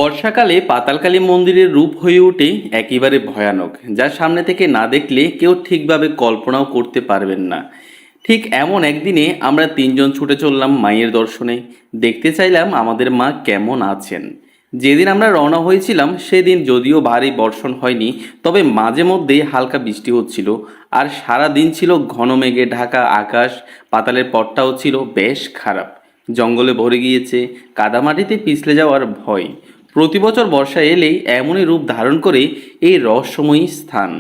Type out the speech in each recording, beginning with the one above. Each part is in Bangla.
বর্ষাকালে পাতালকালী মন্দিরের রূপ হয়ে ওঠে একেবারে ভয়ানক, যা সামনে থেকে না দেখলে কেউ ঠিকভাবে কল্পনাও করতে পারবেন না। ঠিক এমন একদিনে আমরা তিনজন ছুটে চললাম মায়ের দর্শনে। দেখতে চাইলাম আমাদের মা কেমন আছেন। যেদিন আমরা রওনা হয়েছিলাম সেদিন যদিও ভারী বর্ষণ হয়নি, তবে মাঝে মধ্যেই হালকা বৃষ্টি হচ্ছিল। আর সারা দিন ছিল ঘন মেঘে ঢাকা আকাশ। পাতালের পথটাও ছিল বেশ খারাপ, জঙ্গলে ভরে গিয়েছে, কাদামাটিতে পিছলে যাওয়ার ভয়। প্রতি বছর বর্ষা এলেই এমনই রূপ ধারণ করে এই রহস্যময়ী স্থান।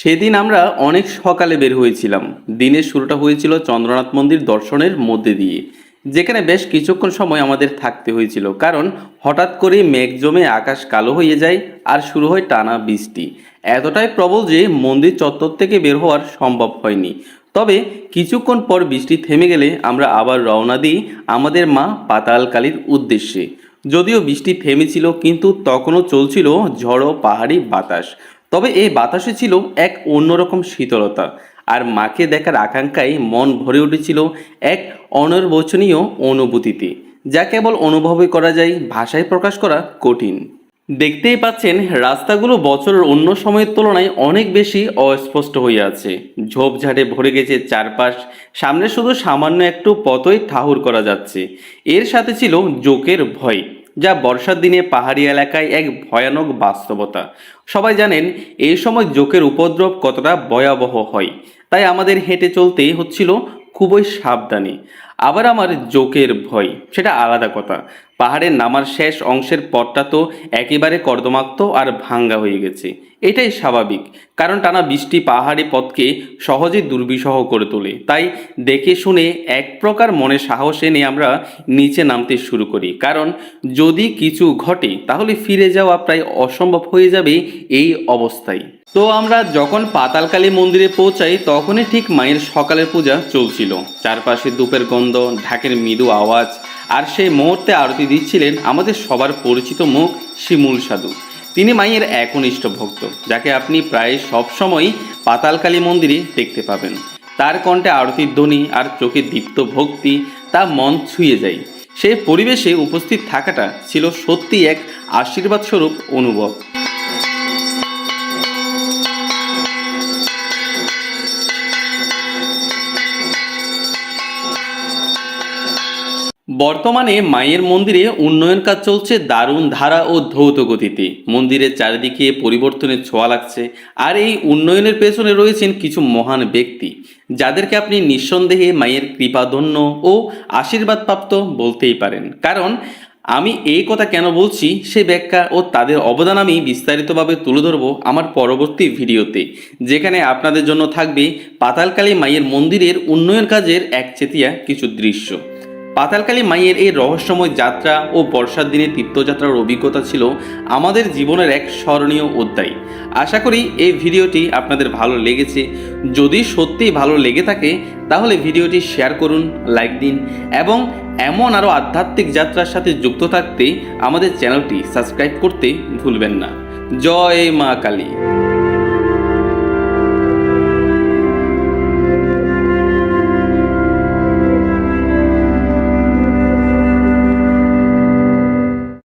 সেদিন আমরা অনেক সকালে বের হয়েছিলাম। দিনের শুরুটা হয়েছিল চন্দ্রনাথ মন্দির দর্শনের মধ্যে দিয়ে, যেখানে বেশ কিছুক্ষণ সময় আমাদের থাকতে হয়েছিল, কারণ হঠাৎ করে মেঘ জমে আকাশ কালো হয়ে যায় আর শুরু হয় টানা বৃষ্টি। এতটাই প্রবল যে মন্দির চত্বর থেকে বের হওয়ার সম্ভব হয়নি। তবে কিছুক্ষণ পর বৃষ্টি থেমে গেলে আমরা আবার রওনা দিই আমাদের মা পাতালকালীর উদ্দেশ্যে। যদিও বৃষ্টি থেমেছিল, কিন্তু তখনও চলছিল ঝড়ো পাহাড়ি বাতাস। তবে এই বাতাসে ছিল এক অন্যরকম শীতলতা, আর মাকে দেখার আকাঙ্ক্ষায় মন ভরে উঠেছিল এক অনির্বচনীয় অনুভূতিতে, যা কেবল অনুভবই করা যায়, ভাষায় প্রকাশ করা কঠিন। দেখতেই পাচ্ছেন রাস্তাগুলো বছরের অন্য সময়ের তুলনায় অনেক বেশি অস্পষ্ট হয়ে আছে। ঝোপঝাড়ে ভরে গেছে চারপাশ। সামনে শুধু সামান্য একটু পথই ঠাউর করা যাচ্ছে। এর সাথে ছিল জোকের ভয়, যা বর্ষার দিনে পাহাড়ি এলাকায় এক ভয়ানক বাস্তবতা। সবাই জানেন এই সময় জোকের উপদ্রব কতটা ভয়াবহ হয়, তাই আমাদের হেঁটে চলতে হচ্ছিল খুবই সাবধানে। আবার আমার জোকের ভয়, সেটা আলাদা কথা। পাহাড়ের নামার শেষ অংশের পথটা তো একেবারে কর্দমাক্ত আর ভাঙ্গা হয়ে গেছে। এটাই স্বাভাবিক, কারণ টানা বৃষ্টি পাহাড়ি পথকে সহজে দুর্বিষহ করে তোলে। তাই দেখে শুনে এক প্রকার মনে সাহস এনে আমরা নিচে নামতে শুরু করি, কারণ যদি কিছু ঘটে তাহলে ফিরে যাওয়া প্রায় অসম্ভব হয়ে যাবে এই অবস্থায়। তো আমরা যখন পাতালকালী মন্দিরে পৌঁছাই তখনই ঠিক মায়ের সকালের পূজা চলছিল। চারপাশে ধূপের গন্ধ, ঢাকের মৃদু আওয়াজ, আর সেই মুহূর্তে আরতি দিচ্ছিলেন আমাদের সবার পরিচিত মুখ শিমুল সাধু। তিনি মায়ের একনিষ্ঠ ভক্ত, যাকে আপনি প্রায় সবসময়ই পাতালকালী মন্দিরে দেখতে পাবেন। তার কণ্ঠে আরতির ধ্বনি আর চোখে দীপ্ত ভক্তি তা মন ছুঁয়ে যায়। সেই পরিবেশে উপস্থিত থাকাটা ছিল সত্যি এক আশীর্বাদ স্বরূপ অনুভব। বর্তমানে মায়ের মন্দিরে উন্নয়ন কাজ চলছে দারুণ ধারা ও ধৌত গতিতে। মন্দিরের চারিদিকে পরিবর্তনের ছোঁয়া লাগছে, আর এই উন্নয়নের পেছনে রয়েছেন কিছু মহান ব্যক্তি, যাদেরকে আপনি নিঃসন্দেহে মায়ের কৃপাধন্য ও আশীর্বাদপ্রাপ্ত বলতেই পারেন। কারণ আমি এই কথা কেন বলছি সে ব্যাখ্যা ও তাদের অবদান আমি বিস্তারিতভাবে তুলে ধরবো আমার পরবর্তী ভিডিওতে, যেখানে আপনাদের জন্য থাকবে পাতালকালী মায়ের মন্দিরের উন্নয়ন কাজের একচেটিয়া কিছু দৃশ্য। পাতালকালী মায়ের এই রহস্যময় যাত্রা ও বর্ষার দিনে তীর্থযাত্রার অভিজ্ঞতা ছিল আমাদের জীবনের এক স্মরণীয় অধ্যায়। আশা করি এই ভিডিওটি আপনাদের ভালো লেগেছে। যদি সত্যিই ভালো লেগে থাকে তাহলে ভিডিওটি শেয়ার করুন, লাইক দিন, এবং এমন আরও আধ্যাত্মিক যাত্রার সাথে যুক্ত থাকতে আমাদের চ্যানেলটি সাবস্ক্রাইব করতে ভুলবেন না। জয় মা কালী।